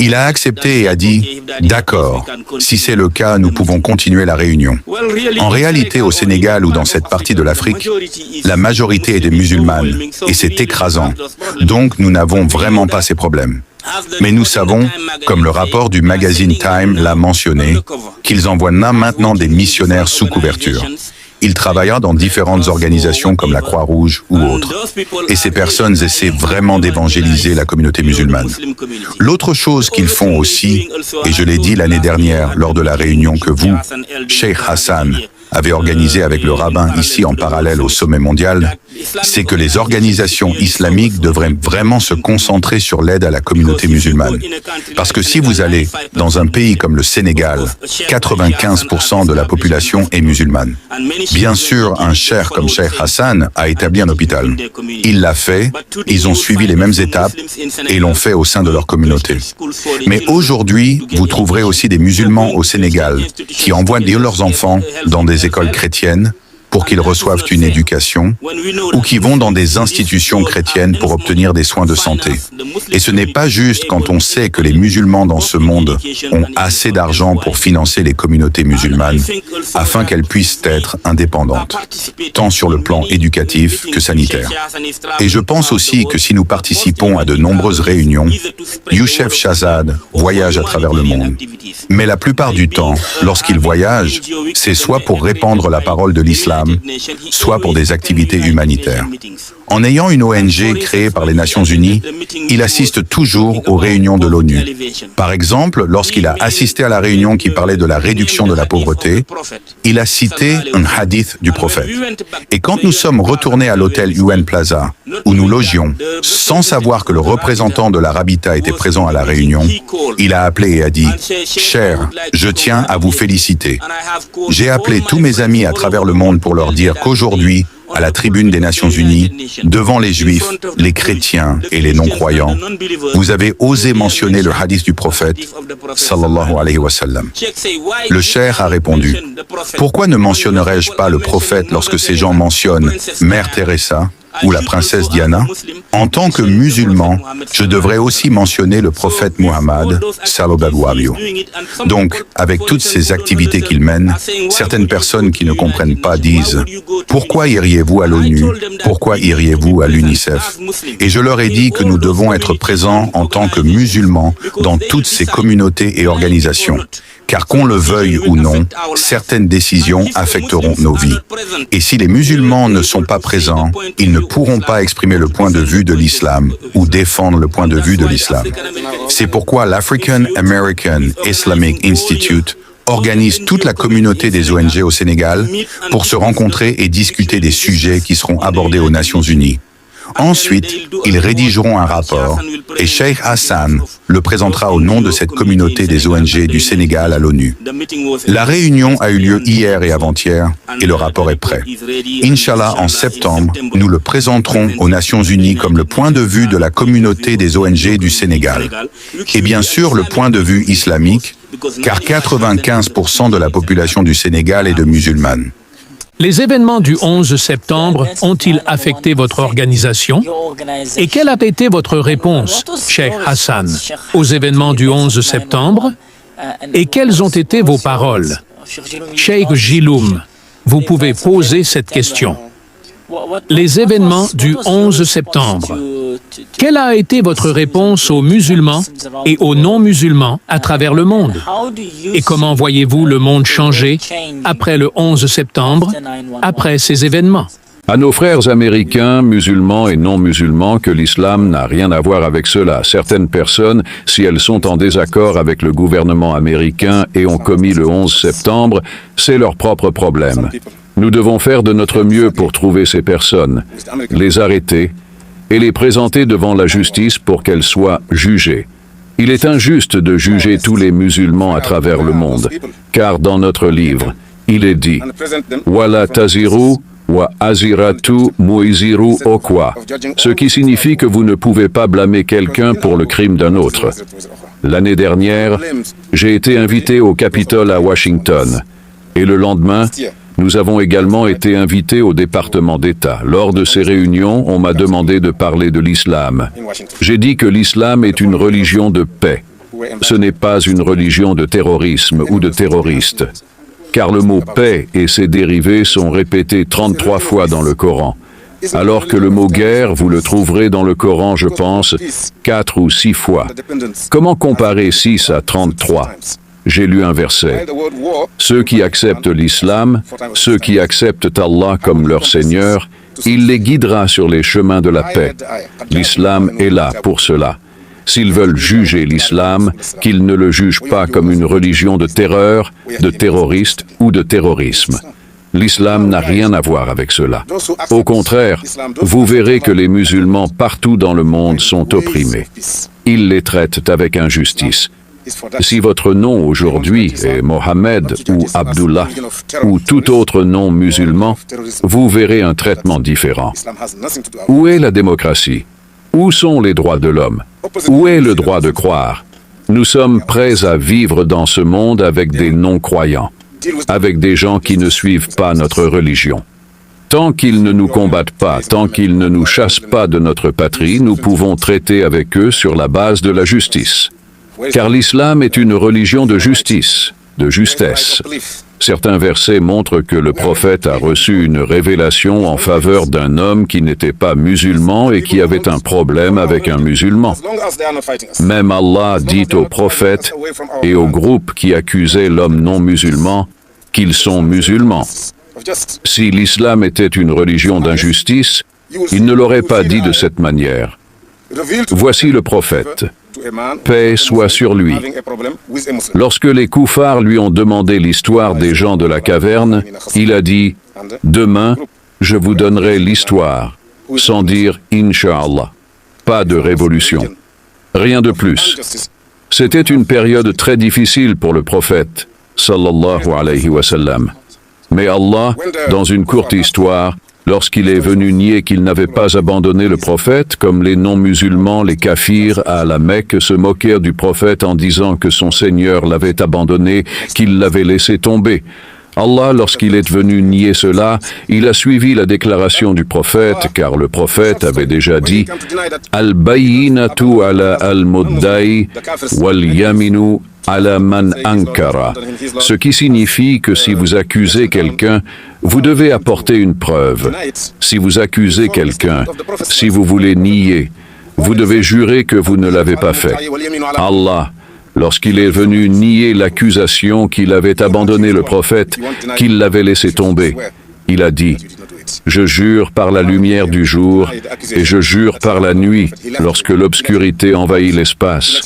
Il a accepté et a dit « D'accord, si c'est le cas, nous pouvons continuer la réunion ». En réalité, au Sénégal ou dans cette partie de l'Afrique, la majorité est des musulmanes et c'est écrasant. Donc, nous n'avons vraiment pas ces problèmes. Mais nous savons, comme le rapport du magazine Time l'a mentionné, qu'ils envoient maintenant des missionnaires sous couverture. Il travaillera dans différentes organisations comme la Croix-Rouge ou autres. Et ces personnes essaient vraiment d'évangéliser la communauté musulmane. L'autre chose qu'ils font aussi, et je l'ai dit l'année dernière lors de la réunion que vous, Cheikh Hassan, avez organisée avec le rabbin ici en parallèle au sommet mondial, c'est que les organisations islamiques devraient vraiment se concentrer sur l'aide à la communauté musulmane. Parce que si vous allez dans un pays comme le Sénégal, 95% de la population est musulmane. Bien sûr, un cheikh comme Cheikh Hassan a établi un hôpital. Il l'a fait, ils ont suivi les mêmes étapes et l'ont fait au sein de leur communauté. Mais aujourd'hui, vous trouverez aussi des musulmans au Sénégal qui envoient leurs enfants dans des écoles chrétiennes pour qu'ils reçoivent une éducation, ou qui vont dans des institutions chrétiennes pour obtenir des soins de santé. Et ce n'est pas juste quand on sait que les musulmans dans ce monde ont assez d'argent pour financer les communautés musulmanes, afin qu'elles puissent être indépendantes, tant sur le plan éducatif que sanitaire. Et je pense aussi que si nous participons à de nombreuses réunions, Youssef Shahzad voyage à travers le monde. Mais la plupart du temps, lorsqu'il voyage, c'est soit pour répandre la parole de l'islam, soit pour des activités humanitaires. En ayant une ONG créée par les Nations Unies, il assiste toujours aux réunions de l'ONU. Par exemple, lorsqu'il a assisté à la réunion qui parlait de la réduction de la pauvreté, il a cité un hadith du prophète. Et quand nous sommes retournés à l'hôtel UN Plaza, où nous logions, sans savoir que le représentant de l'Arabita était présent à la réunion, il a appelé et a dit « Cher, je tiens à vous féliciter. J'ai appelé tous mes amis à travers le monde pour leur dire qu'aujourd'hui, à la tribune des Nations Unies, devant les Juifs, les chrétiens et les non-croyants, vous avez osé mentionner le hadith du prophète, sallallahu alayhi wa sallam. Le cheikh a répondu, pourquoi ne mentionnerais-je pas le prophète lorsque ces gens mentionnent Mère Teresa ou la princesse Diana? En tant que musulman, je devrais aussi mentionner le prophète Muhammad, sallallahu alayhi wa sallam. Donc, avec toutes ces activités qu'il mène, certaines personnes qui ne comprennent pas disent « Pourquoi iriez-vous à l'ONU? Pourquoi iriez-vous à l'UNICEF ?» Et je leur ai dit que nous devons être présents en tant que musulmans dans toutes ces communautés et organisations. Car qu'on le veuille ou non, certaines décisions affecteront nos vies. Et si les musulmans ne sont pas présents, ils ne pourront pas exprimer le point de vue de l'islam ou défendre le point de vue de l'islam. C'est pourquoi l'African American Islamic Institute organise toute la communauté des ONG au Sénégal pour se rencontrer et discuter des sujets qui seront abordés aux Nations Unies. Ensuite, ils rédigeront un rapport et Cheikh Hassan le présentera au nom de cette communauté des ONG du Sénégal à l'ONU. La réunion a eu lieu hier et avant-hier et le rapport est prêt. Inch'Allah, en septembre, nous le présenterons aux Nations Unies comme le point de vue de la communauté des ONG du Sénégal. Et bien sûr, le point de vue islamique, car 95% de la population du Sénégal est de musulmanes. Les événements du 11 septembre ont-ils affecté votre organisation? Et quelle a été votre réponse, Cheikh Hassan, aux événements du 11 septembre? Et quelles ont été vos paroles? Cheikh Jiloum, vous pouvez poser cette question. Les événements du 11 septembre. Quelle a été votre réponse aux musulmans et aux non-musulmans à travers le monde? Et comment voyez-vous le monde changer après le 11 septembre, après ces événements? À nos frères américains, musulmans et non-musulmans, que l'islam n'a rien à voir avec cela. Certaines personnes, si elles sont en désaccord avec le gouvernement américain et ont commis le 11 septembre, c'est leur propre problème. Nous devons faire de notre mieux pour trouver ces personnes, les arrêter et les présenter devant la justice pour qu'elles soient jugées. Il est injuste de juger tous les musulmans à travers le monde, car dans notre livre, il est dit « Wala taziru wa aziratu muiziru okwa », ce qui signifie que vous ne pouvez pas blâmer quelqu'un pour le crime d'un autre. L'année dernière, j'ai été invité au Capitole à Washington, et le lendemain, nous avons également été invités au département d'État. Lors de ces réunions, on m'a demandé de parler de l'islam. J'ai dit que l'islam est une religion de paix. Ce n'est pas une religion de terrorisme ou de terroristes, car le mot paix et ses dérivés sont répétés 33 fois dans le Coran, alors que le mot guerre, vous le trouverez dans le Coran, je pense, 4 ou 6 fois. Comment comparer 6 à 33 ? J'ai lu un verset. Ceux qui acceptent l'islam, ceux qui acceptent Allah comme leur Seigneur, il les guidera sur les chemins de la paix. L'islam est là pour cela. S'ils veulent juger l'islam, qu'ils ne le jugent pas comme une religion de terreur, de terroristes ou de terrorisme. L'islam n'a rien à voir avec cela. Au contraire, vous verrez que les musulmans partout dans le monde sont opprimés. Ils les traitent avec injustice. Si votre nom aujourd'hui est Mohammed ou Abdullah ou tout autre nom musulman, vous verrez un traitement différent. Où est la démocratie? Où sont les droits de l'homme? Où est le droit de croire? Nous sommes prêts à vivre dans ce monde avec des non-croyants, avec des gens qui ne suivent pas notre religion. Tant qu'ils ne nous combattent pas, tant qu'ils ne nous chassent pas de notre patrie, nous pouvons traiter avec eux sur la base de la justice. Car l'islam est une religion de justice, de justesse. Certains versets montrent que le prophète a reçu une révélation en faveur d'un homme qui n'était pas musulman et qui avait un problème avec un musulman. Même Allah dit aux prophètes et aux groupes qui accusaient l'homme non musulman qu'ils sont musulmans. Si l'islam était une religion d'injustice, il ne l'aurait pas dit de cette manière. Voici le prophète. Paix soit sur lui. Lorsque les koufars lui ont demandé l'histoire des gens de la caverne, il a dit « Demain, je vous donnerai l'histoire », sans dire « Inch'Allah ». Pas de révolution. Rien de plus. C'était une période très difficile pour le prophète, sallallahu alayhi wa sallam. Mais Allah, dans une courte histoire, lorsqu'il est venu nier qu'il n'avait pas abandonné le prophète, comme les non-musulmans, les kafirs à la Mecque se moquèrent du prophète en disant que son Seigneur l'avait abandonné, qu'il l'avait laissé tomber. Allah, lorsqu'il est venu nier cela, il a suivi la déclaration du prophète, car le prophète avait déjà dit « Al-bayyinatu ala al-muddai wal-yaminu ala man ankara », ce qui signifie que si vous accusez quelqu'un, vous devez apporter une preuve. Si vous accusez quelqu'un, si vous voulez nier, vous devez jurer que vous ne l'avez pas fait. Allah, lorsqu'il est venu nier l'accusation qu'il avait abandonné le prophète, qu'il l'avait laissé tomber, il a dit « Je jure par la lumière du jour et je jure par la nuit lorsque l'obscurité envahit l'espace. »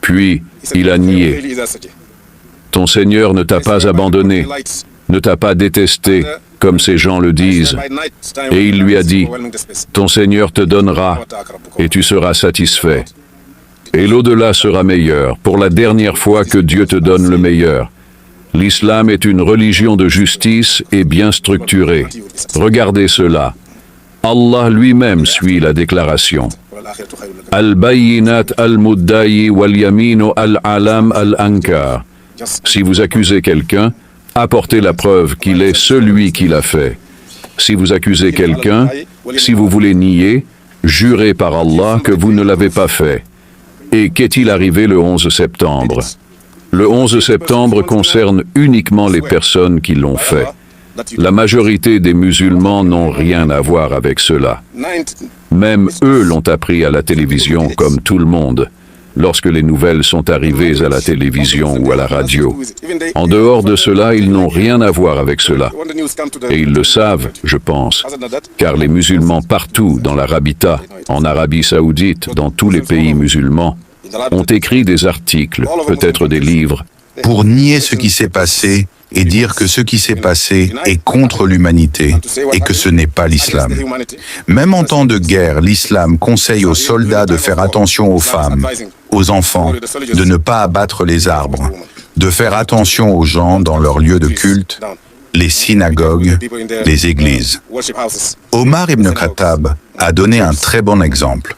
Puis, il a nié. Ton Seigneur ne t'a pas abandonné, ne t'a pas détesté, comme ces gens le disent. Et il lui a dit, ton Seigneur te donnera et tu seras satisfait. Et l'au-delà sera meilleur, pour la dernière fois que Dieu te donne le meilleur. L'islam est une religion de justice et bien structurée. Regardez cela. Allah lui-même suit la déclaration. Al-bayyinat al-muddayi wal-yaminu al-alam al-ankar. Si vous accusez quelqu'un, apportez la preuve qu'il est celui qui l'a fait. Si vous accusez quelqu'un, si vous voulez nier, jurez par Allah que vous ne l'avez pas fait. Et qu'est-il arrivé le 11 septembre? Le 11 septembre concerne uniquement les personnes qui l'ont fait. La majorité des musulmans n'ont rien à voir avec cela. Même eux l'ont appris à la télévision comme tout le monde, lorsque les nouvelles sont arrivées à la télévision ou à la radio. En dehors de cela, ils n'ont rien à voir avec cela. Et ils le savent, je pense, car les musulmans partout dans l'Arabita, en Arabie Saoudite, dans tous les pays musulmans, ont écrit des articles, peut-être des livres, pour nier ce qui s'est passé et dire que ce qui s'est passé est contre l'humanité et que ce n'est pas l'islam. Même en temps de guerre, l'islam conseille aux soldats de faire attention aux femmes, aux enfants, de ne pas abattre les arbres, de faire attention aux gens dans leurs lieux de culte, les synagogues, les églises. Omar ibn Khattab a donné un très bon exemple.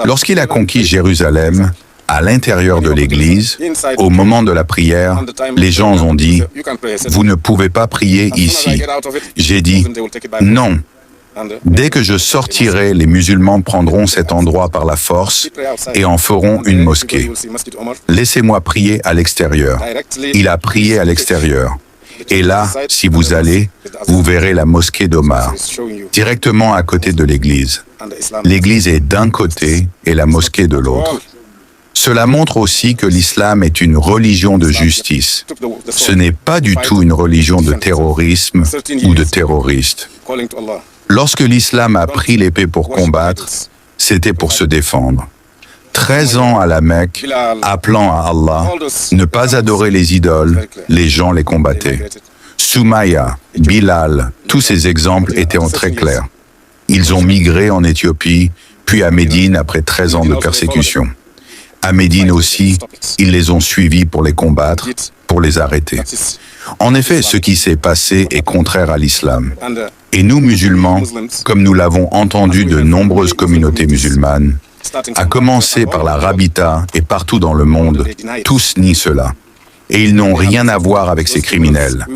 Lorsqu'il a conquis Jérusalem, à l'intérieur de l'église, au moment de la prière, les gens ont dit « Vous ne pouvez pas prier ici ». J'ai dit « Non, Dès que je sortirai, les musulmans prendront cet endroit par la force et en feront une mosquée. Laissez-moi prier à l'extérieur. Il a prié à l'extérieur. Et là, si vous allez, vous verrez la mosquée d'Omar, directement à côté de l'église. L'église est d'un côté et la mosquée de l'autre. Cela montre aussi que l'islam est une religion de justice. Ce n'est pas du tout une religion de terrorisme ou de terroristes. Lorsque l'islam a pris l'épée pour combattre, c'était pour se défendre. 13 ans à la Mecque, appelant à Allah, ne pas adorer les idoles, les gens les combattaient. Soumaïa, Bilal, tous ces exemples étaient très clairs. Ils ont migré en Éthiopie, puis à Médine après 13 ans de persécution. À Médine aussi, ils les ont suivis pour les combattre, pour les arrêter. En effet, ce qui s'est passé est contraire à l'islam. Et nous, musulmans, comme nous l'avons entendu de nombreuses communautés musulmanes, à commencer par la Rabita et partout dans le monde, tous nient cela. Et ils n'ont rien à voir avec ces criminels.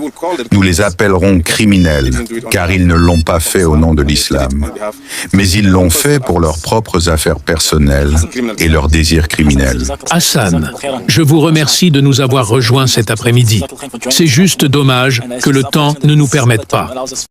Nous les appellerons criminels, car ils ne l'ont pas fait au nom de l'islam. Mais ils l'ont fait pour leurs propres affaires personnelles et leurs désirs criminels. Hassan, je vous remercie de nous avoir rejoints cet après-midi. C'est juste dommage que le temps ne nous permette pas.